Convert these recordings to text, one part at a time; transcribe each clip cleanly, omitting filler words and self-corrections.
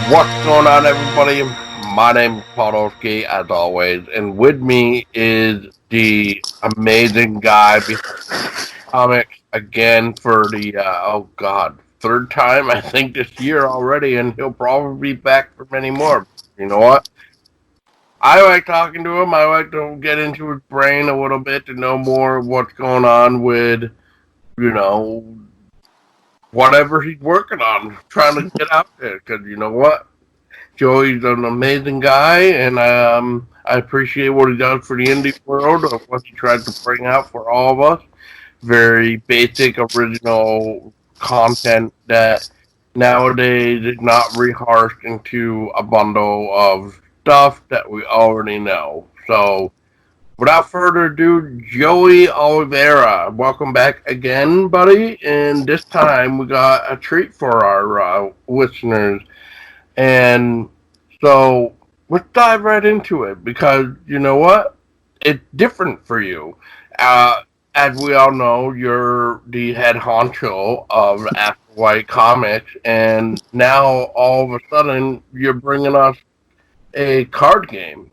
What's going on, everybody? My name is Podolski, as always, and with me is the amazing guy behind comics again for the third time I think this year already, and he'll probably be back for many more. You know what? I like talking to him. I like to get into his brain a little bit to know more of what's going on with, you know, whatever he's working on, trying to get out there. Because you know what? Joey's an amazing guy, and I appreciate what he does for the indie world, of what he tries to bring out for all of us. Very basic, original content that nowadays is not reharshed into a bundle of stuff that we already know. So, without further ado, Joey Oliveira, welcome back again, buddy. And this time we got a treat for our listeners. And so let's dive right into it because you know what? It's different for you. Uh, as we all know, you're the head honcho of After White Comics, and now all of a sudden you're bringing us a card game.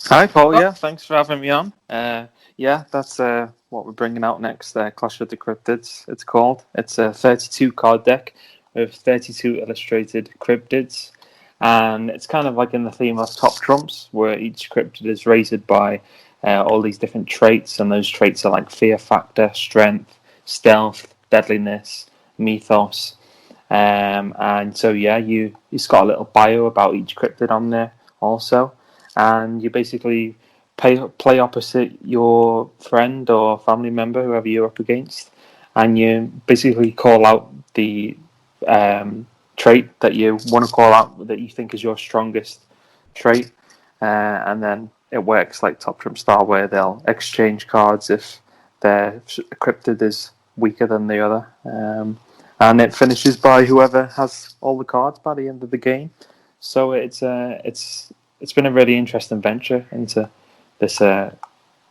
Hi, Paul. Yeah, thanks for having me on. Yeah, that's what we're bringing out next. Clash of the Cryptids. It's called. It's a 32 card deck with 32 illustrated cryptids, and it's kind of like in the theme of Top Trumps, where each cryptid is rated by all these different traits, and those traits are like fear factor, strength, stealth, deadliness, mythos. And so yeah, you've got a little bio about each cryptid on there also, and you basically play opposite your friend or family member, whoever you're up against, and you basically call out the trait that you want to call out that you think is your strongest trait, and then it works like Top Trump style, where they'll exchange cards if their cryptid is weaker than the other. And it finishes by whoever has all the cards by the end of the game. So it's been a really interesting venture into this,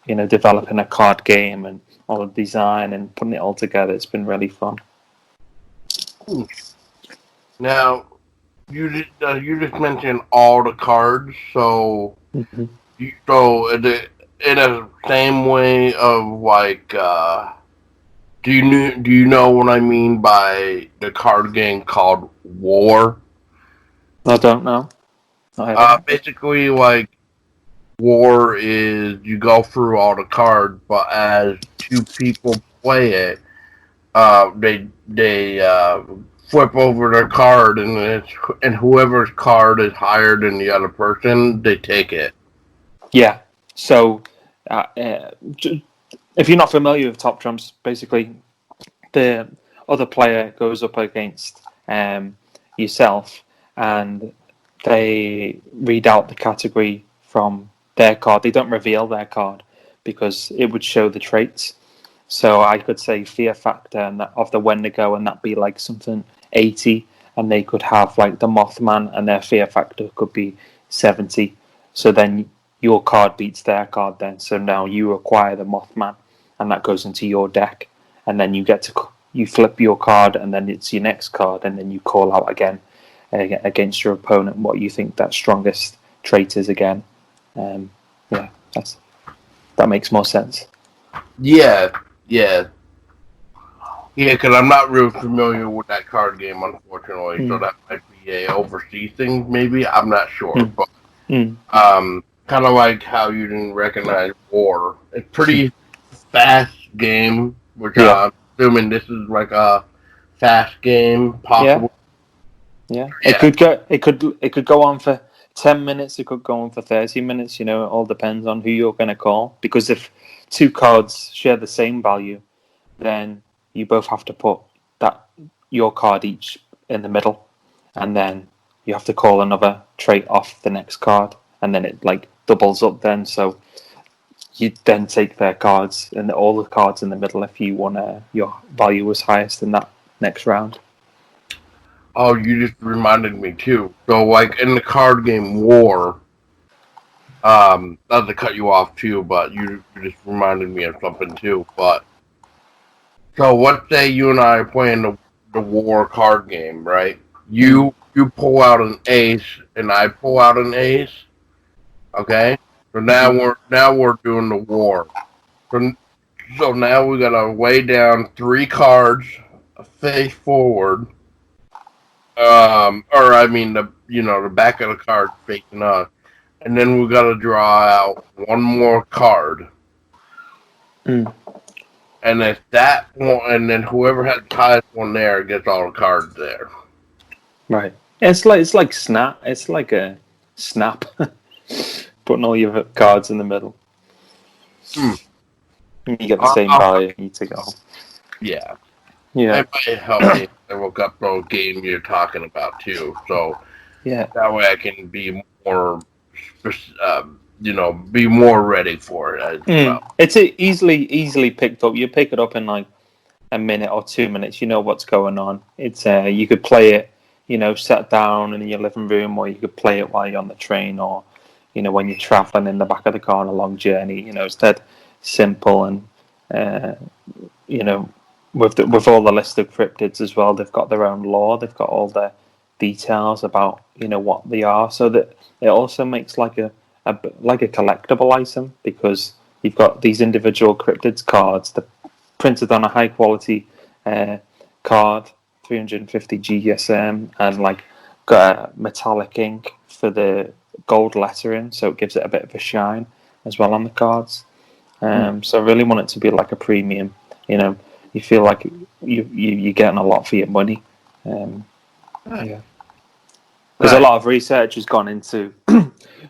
developing a card game and all the design and putting it all together. It's been really fun. Now, you just mentioned all the cards, so is it in a same way of like do you know what I mean by the card game called War? I don't know. Basically, like War is you go through all the cards, but as two people play it, they flip over their card, and whoever's card is higher than the other person, they take it. Yeah. So if you're not familiar with Top Trumps, basically the other player goes up against yourself, and they read out the category from their card. They don't reveal their card because it would show the traits. So I could say fear factor of the Wendigo, and that'd be like something 80, and they could have like the Mothman, and their fear factor could be 70. So then your card beats their card then. So now you acquire the Mothman, and that goes into your deck, and then you flip your card, and then it's your next card, and then you call out again against your opponent what you think that strongest trait is again. Yeah, that makes more sense. Yeah, yeah, yeah. Because I'm not real familiar with that card game, unfortunately. So that might be a overseas thing, maybe. I'm not sure, but kind of like how you didn't recognize War. It's pretty fast game, which I'm assuming this is like a fast game, possible. Yeah. It could go on for 10 minutes. It could go on for 30 minutes. It all depends on who you're going to call. Because if two cards share the same value, then you both have to put your card each in the middle, and then you have to call another trait off the next card, and then it like doubles up. Then so you then take their cards and all the cards in the middle if you want your value was highest in that next round. Oh, you just reminded me too. So, like in the card game War, not to cut you off too, but you just reminded me of something too. But so, let's say you and I are playing the War card game, right? You you pull out an ace and I pull out an ace, okay? So now we're doing the war. So now we gotta lay down 3 cards face forward. Or I mean the back of the card facing us, and then we gotta draw out one more card. Mm. And if that one, and then whoever has the highest one there gets all the cards there. Right. It's like snap. It's like a snap. Putting all your cards in the middle. Hmm. You get the same value. You take it home. Yeah. Yeah. It might help me. I look up the game you're talking about too, so Yeah. that way I can be more, be more ready for it as well. It's easily picked up. You pick it up in like a minute or 2 minutes. You know what's going on. It's you could play it, sat down in your living room, or you could play it while you're on the train, or when you're traveling in the back of the car on a long journey. It's dead simple, and with all the list of cryptids as well, they've got their own lore. They've got all the details about what they are, so that it also makes like a collectible item, because you've got these individual cryptids cards that printed on a high quality card, 350 GSM, and like got a metallic ink for the gold lettering, so it gives it a bit of a shine as well on the cards. So I really want it to be like a premium. You feel like you're getting a lot for your money. Yeah, because a lot of research has gone into,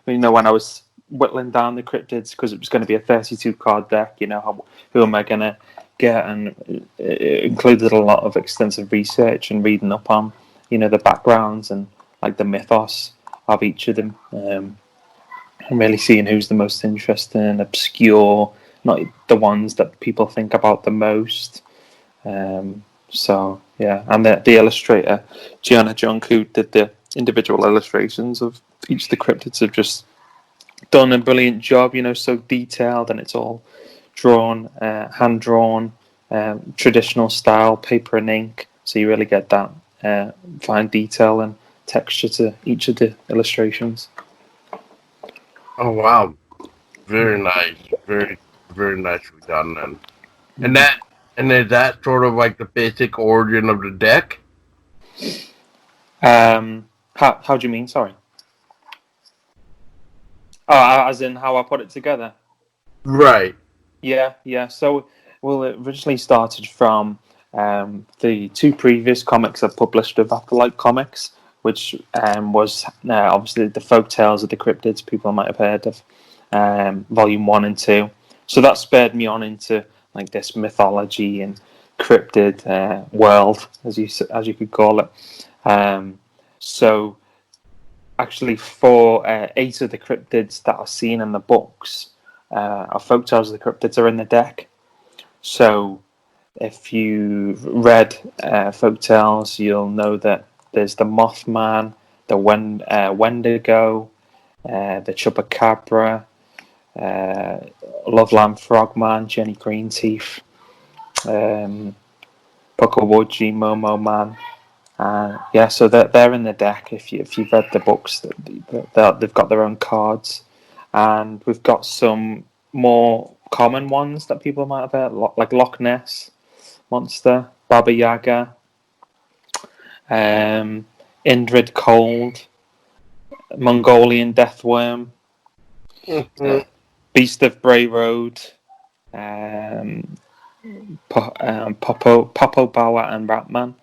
when I was whittling down the cryptids, because it was going to be a 32 card deck. Who am I going to get? And it included a lot of extensive research and reading up on, the backgrounds and like the mythos of each of them. And really seeing who's the most interesting, obscure, not the ones that people think about the most. So yeah, and the illustrator Gianna Junk, who did the individual illustrations of each of the cryptids, have just done a brilliant job. So detailed, and it's all drawn, hand drawn, traditional style, paper and ink. So you really get that fine detail and texture to each of the illustrations. Oh wow, very nice, very very nicely done then. And is that sort of like the basic origin of the deck? How do you mean? Sorry. Oh, as in how I put it together. Right. Yeah. So, it originally started from the 2 previous comics I published of Afterlight Comics, which was obviously the folk tales of the cryptids people might have heard of, volume 1 and 2. So that spurred me on into like this mythology and cryptid world, as you could call it. So actually, for 8 of the cryptids that are seen in the books, our folk tales of the cryptids are in the deck. So if you've read folk tales, you'll know that there's the Mothman, the Wendigo, the Chupacabra, Loveland Frogman, Jenny Greenteeth, Puckawudgie, Momo Man. So they're in the deck. If you've read the books, they've got their own cards, and we've got some more common ones that people might have heard, like Loch Ness Monster, Baba Yaga, Indrid Cold, Mongolian Deathworm, Beast of Bray Road, Popo Bawa and Ratman.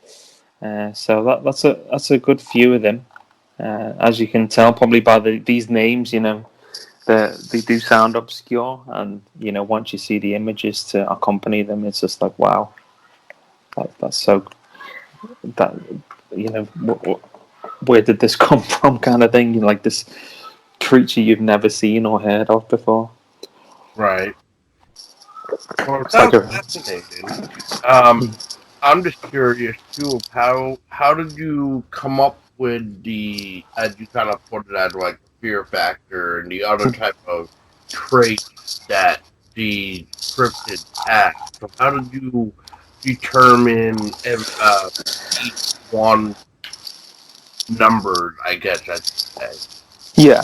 So that's a good few of them. As you can tell, probably by these names, they do sound obscure, and once you see the images to accompany them, it's just like wow, that's so that where did this come from, kind of thing. Like this creature you've never seen or heard of before. Right. Well, it It's like sounds fascinating. I'm just curious too. How did you come up with the, as you kind of put it, as like fear factor and the other type of traits that the cryptid have? So how did you determine each one numbers, I guess I should say. Yeah.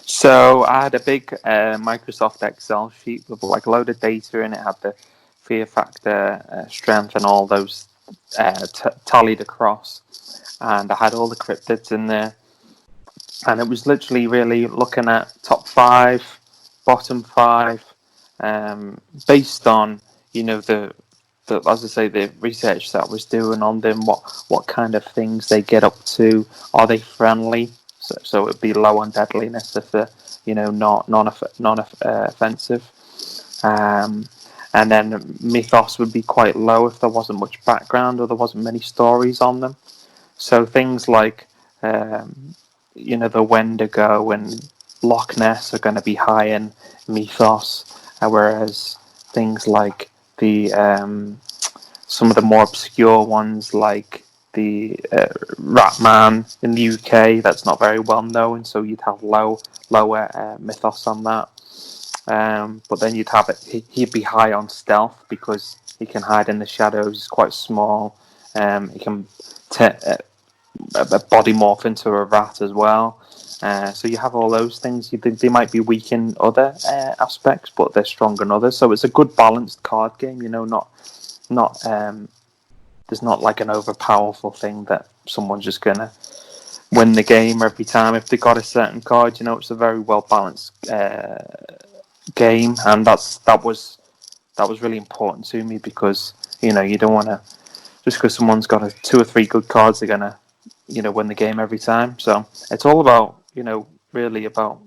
So I had a big Microsoft Excel sheet with like a load of data in it. Had the fear factor, strength, and all those tallied across, and I had all the cryptids in there. And it was literally really looking at top five, bottom five, based on the as I say the research that I was doing on them, what kind of things they get up to, are they friendly? So it'd be low on deadliness if they're not non offensive, and then mythos would be quite low if there wasn't much background or there wasn't many stories on them. So things like the Wendigo and Loch Ness are going to be high in mythos, whereas things like the some of the more obscure ones, like the Ratman in the UK, that's not very well known, so you'd have lower mythos on that. But then you'd have it. He'd be high on stealth because he can hide in the shadows. He's quite small. He can a body morph into a rat as well. So you have all those things. They might be weak in other aspects, but they're strong in others. So it's a good balanced card game. Not there's not like an overpowerful thing that someone's just gonna win the game every time if they got a certain card. It's a very well balanced game, and that was really important to me because you don't want to just because someone's got two or three good cards, they're gonna win the game every time. So it's all about really about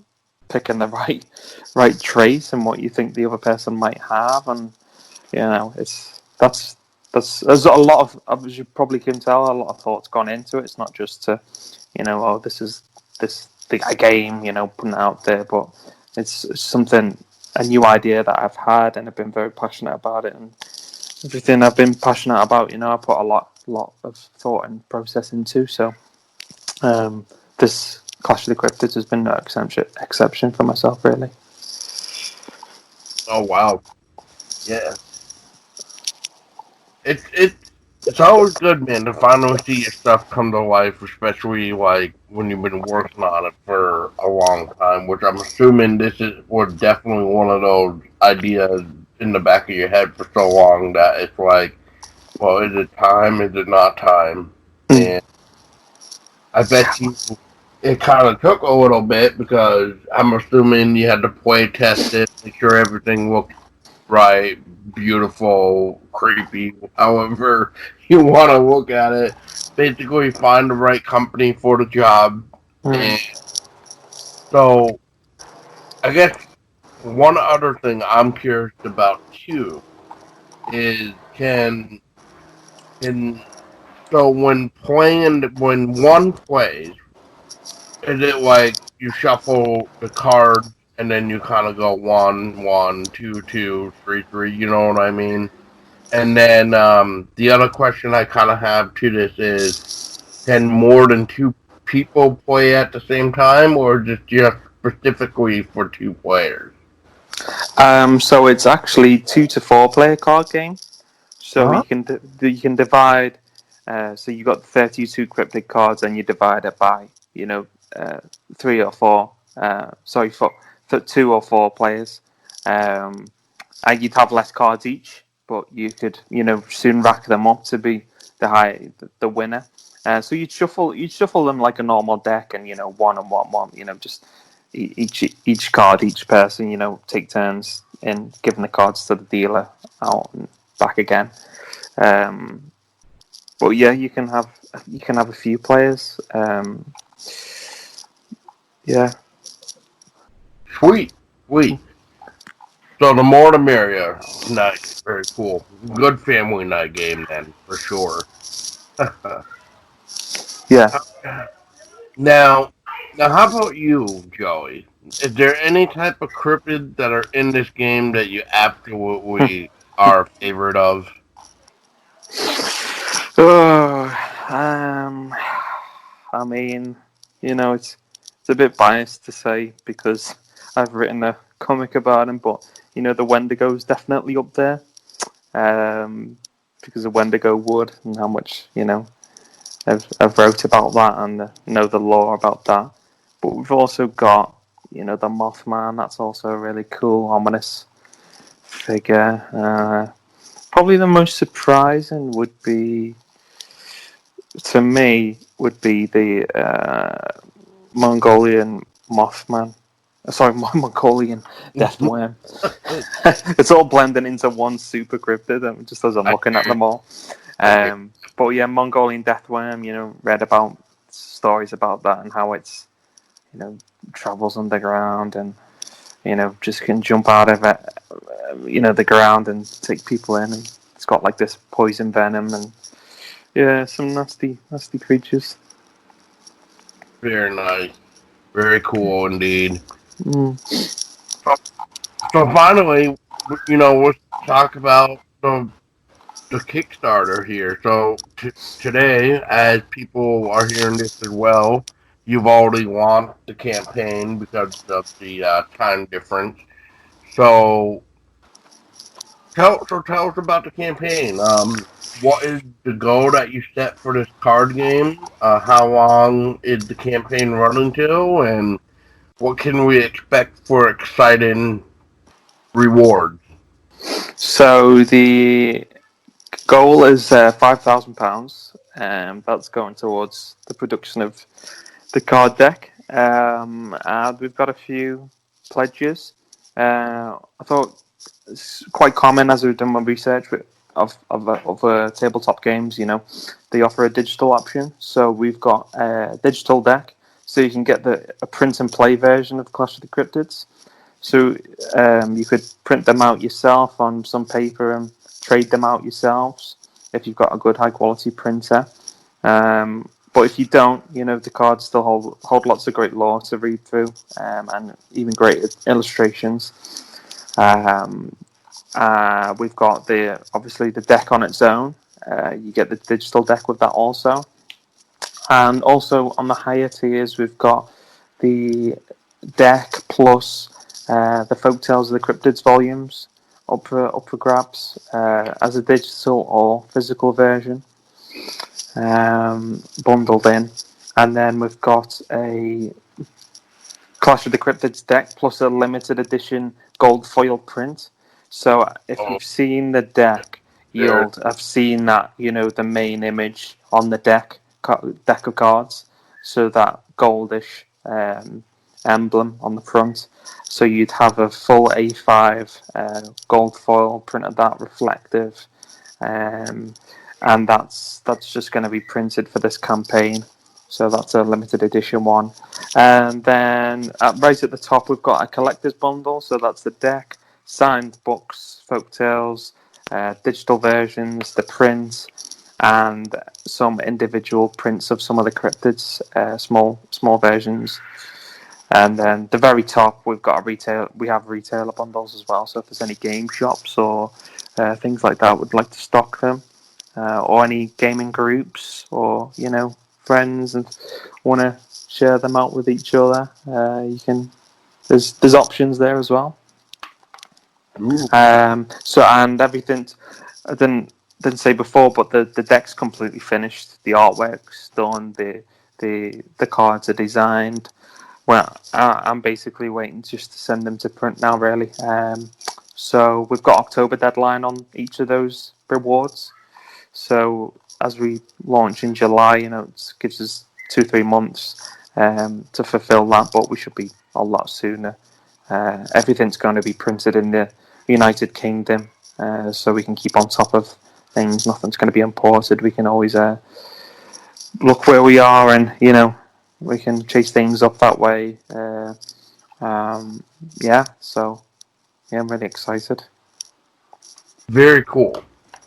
picking the right trait and what you think the other person might have, and it's there's a lot of, as you probably can tell, a lot of thought's gone into it. It's not just to this is a game putting it out there, but it's something, a new idea that I've had, and I've been very passionate about it, and everything I've been passionate about, I put a lot of thought and process into. So this Clash of the Cryptids has been no exception for myself, really. Oh wow, yeah. It's always good, man, to finally see your stuff come to life, especially like when you've been working on it for a long time. Which I'm assuming was definitely one of those ideas in the back of your head for so long that it's like, well, is it time? Is it not time? And I bet you it kind of took a little bit because I'm assuming you had to play test it, make sure everything looked right, beautiful, creepy, however you want to look at it. Basically, find the right company for the job. And so, I guess one other thing I'm curious about too is can so when one plays, is it like you shuffle the cards and then you kind of go 1, 1, 2, 2, 3, 3? You know what I mean? And then the other question I kind of have to this is, can more than two people play at the same time, or just specifically for two players? So it's actually 2 to 4 player card game. So Uh-huh. you can divide. So you got 32 cryptic cards, and you divide it by 3 or 4. For 2 or 4 players, and you'd have less cards each, but you could soon rack them up to be the winner. So you'd shuffle them like a normal deck, and one and one one. Just each card, each person, take turns in giving the cards to the dealer out and back again. But yeah, you can have a few players. Yeah. Sweet, sweet. So the more the merrier. Nice, very cool. Good family night game then, for sure. Yeah. Now, now, how about you, Joey? Is there any type of cryptids that are in this game that you absolutely are favorite of? Oh, I mean, it's a bit biased to say because I've written a comic about him, but the Wendigo's definitely up there. Because of Wendigo wood and how much have wrote about that and know the lore about that. But we've also got, the Mothman. That's also a really cool, ominous figure. Probably the most surprising to me, would be the Mongolian Mothman. Sorry, Mongolian Deathworm. It's all blending into one super cryptid, just as I'm looking at them all. But yeah, Mongolian Deathworm, read about stories about that and how it's, travels underground and, just can jump out of it, the ground and take people in. And it's got like this poison venom and, yeah, some nasty, nasty creatures. Very nice. Very cool indeed. Mm. So finally, let's talk about the Kickstarter here. So today, as people are hearing this as well, you've already launched the campaign because of the time difference. So tell us about the campaign. What is the goal that you set for this card game? How long is the campaign running till, and what can we expect for exciting rewards? So the goal is £5,000. That's going towards the production of the card deck. And we've got a few pledges. I thought it's quite common, as we've done my research of tabletop games. They offer a digital option. So we've got a digital deck, so you can get a print and play version of Clash of the Cryptids. So you could print them out yourself on some paper and trade them out yourselves if you've got a good high quality printer. But if you don't, the cards still hold lots of great lore to read through, and even great illustrations. We've got obviously the deck on its own. You get the digital deck with that also. And also on the higher tiers, we've got the deck plus the Folktales of the Cryptids volumes up for grabs as a digital or physical version, bundled in. And then we've got a Clash of the Cryptids deck plus a limited edition gold foil print. So if you've seen the deck, you'll have seen that, the main image on the deck of cards. So that goldish emblem on the front. So you'd have a full A5 gold foil print of that, reflective. And that's just going to be printed for this campaign. So that's a limited edition one. And then right at the top, we've got a collector's bundle. So that's the deck, signed books, folktales, digital versions, the print, and some individual prints of some of the cryptids, small versions. And then the very top, we have retailer bundles as well. So if there's any game shops or things like that would like to stock them, or any gaming groups, or friends and want to share them out with each other, you can. There's options there as well. So and everything, I didn't say before, but the deck's completely finished. The artwork's done. The cards are designed. Well, I'm basically waiting just to send them to print now, really. So we've got October deadline on each of those rewards. So as we launch in July, it gives us 2-3 months to fulfill that, but we should be a lot sooner. Everything's going to be printed in the United Kingdom, so we can keep on top of things. Nothing's going to be imported. We can always look where we are, and we can chase things up that way. So I'm really excited. Very cool.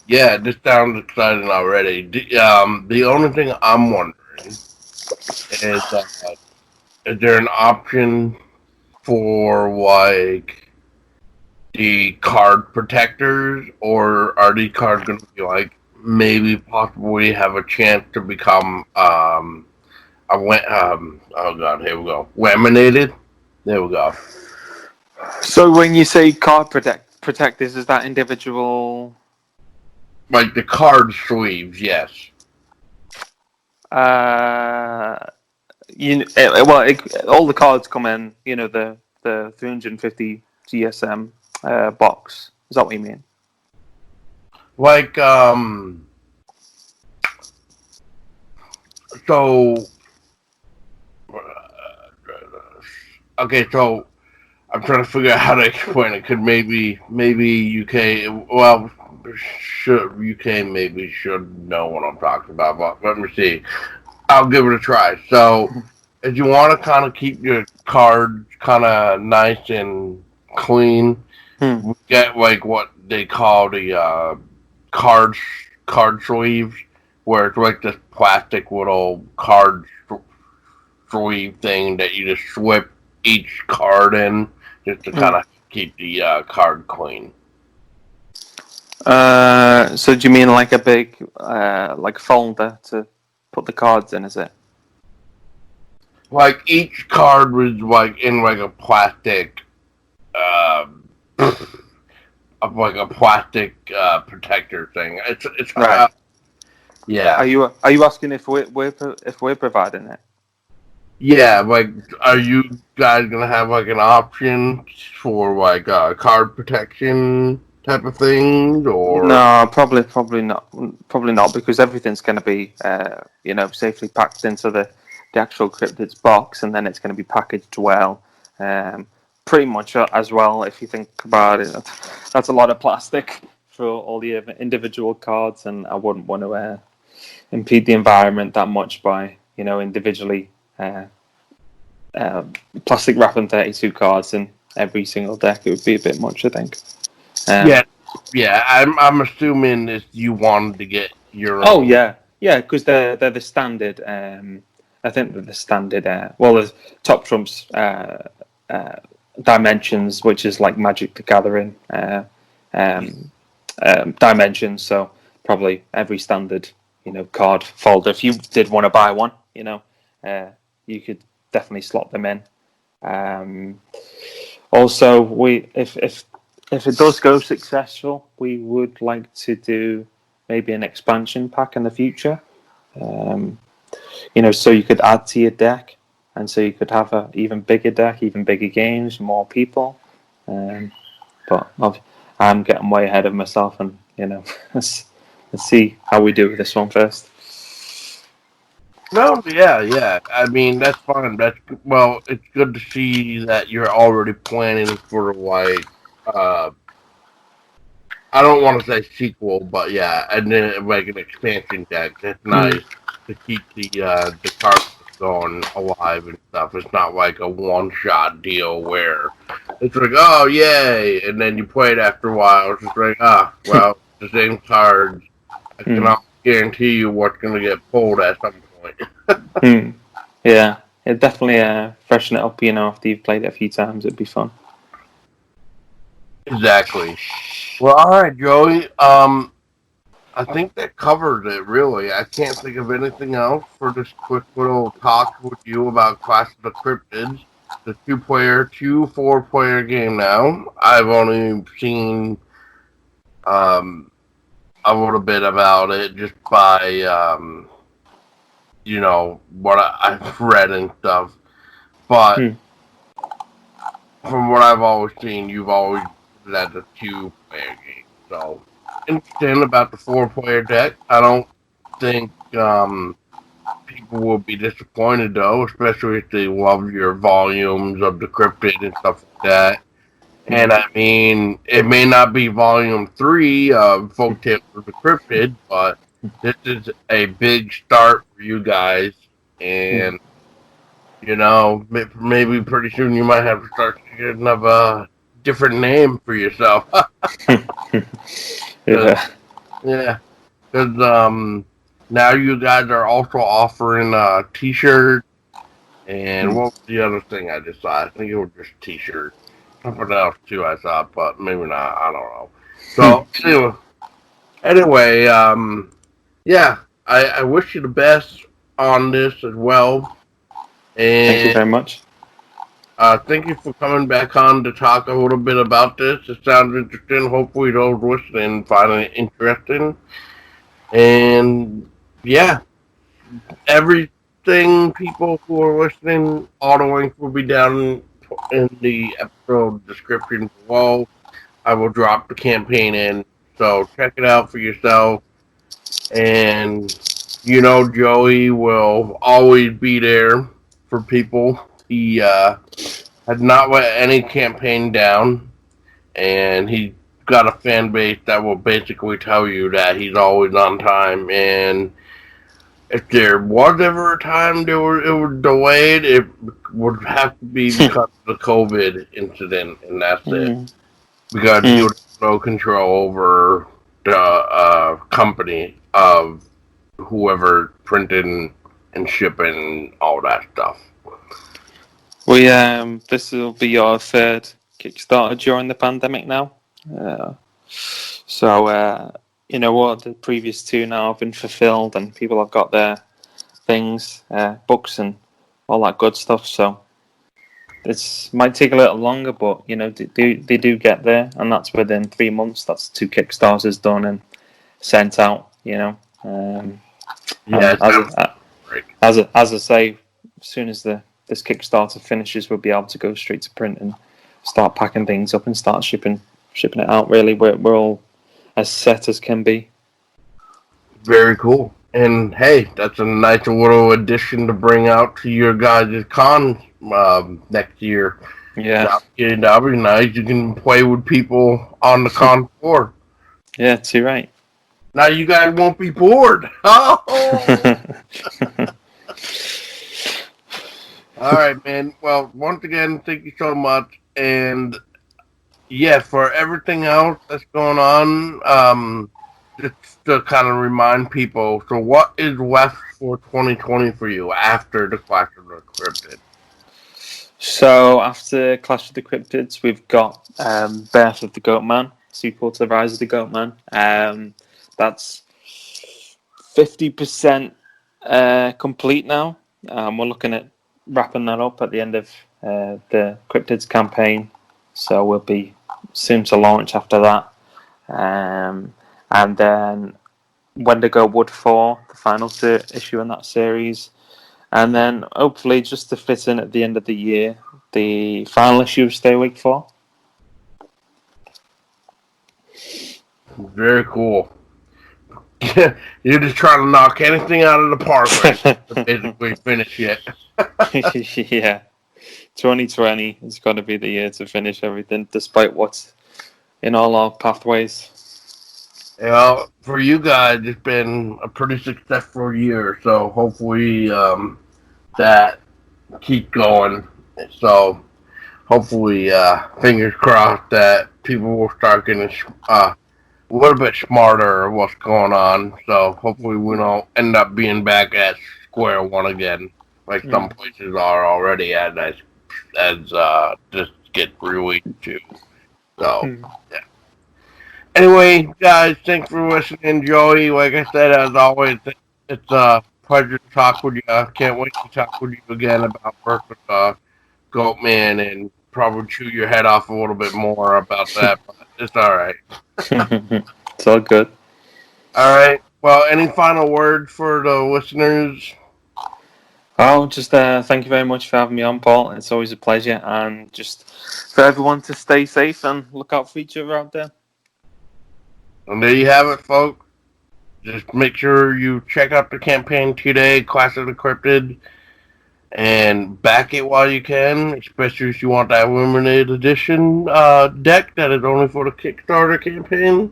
Yeah, this sounds exciting already. The only thing I'm wondering is there an option for like the card protectors, or are these cards going to be like maybe possibly have a chance to become oh god, here we go, laminated? There we go. So when you say card protectors, is that individual? Like the card sleeves, yes. All the cards come in, the 350 GSM box. Is that what you mean? Like, so, okay, so I'm trying to figure out how to explain it. Could maybe UK, well, UK maybe should know what I'm talking about, but let me see. I'll give it a try. So, if you want to kind of keep your cards kind of nice and clean, we get like what they call the card card sleeves, where it's like this plastic little card sleeve thing that you just slip each card in, just to kind of keep the card clean. So do you mean like a big like folder to put the cards in? Is it? Like each card was like in like a plastic, like a plastic protector thing. It's Right. Yeah. Are you asking if we're providing it? Yeah, like, are you guys gonna have like an option for like card protection type of things, or? No, probably not. Probably not, because everything's going to be safely packed into the actual cryptids box, and then it's going to be packaged well. Pretty much as well, if you think about it, that's a lot of plastic for all the individual cards, and I wouldn't want to impede the environment that much by individually plastic wrapping 32 cards in every single deck. It would be a bit much, I think. Yeah. I'm assuming that you wanted to get your Oh own. yeah, because they're the standard. I think they're the standard. The top trumps dimensions, which is like Magic the Gathering dimensions. So probably every standard card folder. If you did want to buy one, you could definitely slot them in. Also, if it does go successful, we would like to do maybe an expansion pack in the future. So you could add to your deck, and so you could have an even bigger deck, even bigger games, more people. But I'm getting way ahead of myself, and let's see how we do with this one first. No, yeah. I mean, that's fine. Well, it's good to see that you're already planning for like I don't want to say sequel, but yeah, and then like an expansion deck. That's nice to keep the cards going alive and stuff. It's not like a one shot deal where it's like, oh yay, and then you play it after a while. It's just like, well, the same cards. I cannot guarantee you what's going to get pulled at some point. Yeah, it definitely freshen it up. After you've played it a few times, it'd be fun. Exactly. Well, all right, Joey. I think that covers it, really. I can't think of anything else for this quick little talk with you about Clash of the Cryptids, the 4-player game now. I've only seen a little bit about it just by, what I've read and stuff. But from what I've always seen, you've always led the 2-player game. So, interesting about the 4-player deck. I don't think people will be disappointed, though, especially if they love your volumes of the Cryptid and stuff like that. And I mean, it may not be volume 3 of Folk Tales of the Cryptid, but this is a big start for you guys. And, maybe pretty soon you might have to start getting a different name for yourself. Yeah. Yeah. Because now you guys are also offering T-shirts. And what was the other thing I just saw? I think it was just T-shirts. Something else too, I thought, but maybe not. I don't know. So anyway, yeah, I wish you the best on this as well. And thank you very much. Thank you for coming back on to talk a little bit about this. It sounds interesting. Hopefully, those listening find it interesting. And yeah, everything, people who are listening, all the links will be down in the episode description below. I will drop the campaign in, so check it out for yourself. And Joey will always be there for people. He has not let any campaign down, and he got a fan base that will basically tell you that he's always on time. And if there was ever a time it was delayed, it would have to be because of the COVID incident, and that's it. Because he would have no control over the company of whoever printed and shipping all that stuff. This will be your third Kickstarter during the pandemic now. So you know what? The previous two now have been fulfilled, and people have got their things, books, and all that good stuff. So it might take a little longer, but they do get there, and that's within 3 months. That's 2 Kickstarters done and sent out. As I say, as soon as this Kickstarter finishes, we'll be able to go straight to print and start packing things up and start shipping it out. Really, we're all as set as can be. Very cool. And hey, that's a nice little addition to bring out to your guys' con next year. Yeah, that'll be nice. You can play with people on the con floor. Yeah, too right. Now you guys won't be bored. Oh! All right, man. Well, once again, thank you so much. And yeah, for everything else that's going on, just to kind of remind people, so what is left for 2020 for you after the Clash of the Cryptids? So after Clash of the Cryptids, we've got Birth of the Goatman, sequel to Rise of the Goatman. That's 50% complete now. We're looking at wrapping that up at the end of the Cryptids campaign. So we'll be soon to launch after that. And then Wendigo Wood 4, the final issue in that series. And then hopefully just to fit in at the end of the year, the final issue of Stay Awake 4. Very cool. You're just trying to knock anything out of the park to basically finish it. Yeah. 2020 has got to be the year to finish everything, despite what's in all our pathways. Well, for you guys, it's been a pretty successful year, so hopefully that keeps going. So hopefully, fingers crossed that people will start getting a little bit smarter of what's going on. So hopefully we don't end up being back at square one again, like some places are already at as this gets released to. So yeah. Anyway, guys, thanks for listening, Joey. Like I said, as always, it's a pleasure to talk with you. I can't wait to talk with you again about Birth of Goatman and probably chew your head off a little bit more about that, but it's all right. It's all good. All right. Well, any final words for the listeners? Oh, just thank you very much for having me on, Paul. It's always a pleasure. And just for everyone to stay safe and look out for each other out there. And there you have it, folks. Just make sure you check out the campaign today, Clash of the Cryptid, and back it while you can, especially if you want that limited edition deck that is only for the Kickstarter campaign.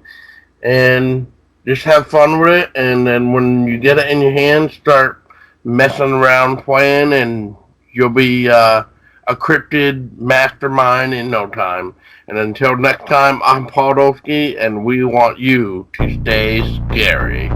And just have fun with it, and then when you get it in your hand, start messing around playing, and you'll be a cryptid mastermind in no time. And until next time, I'm Paul Dolsky, and we want you to stay scary.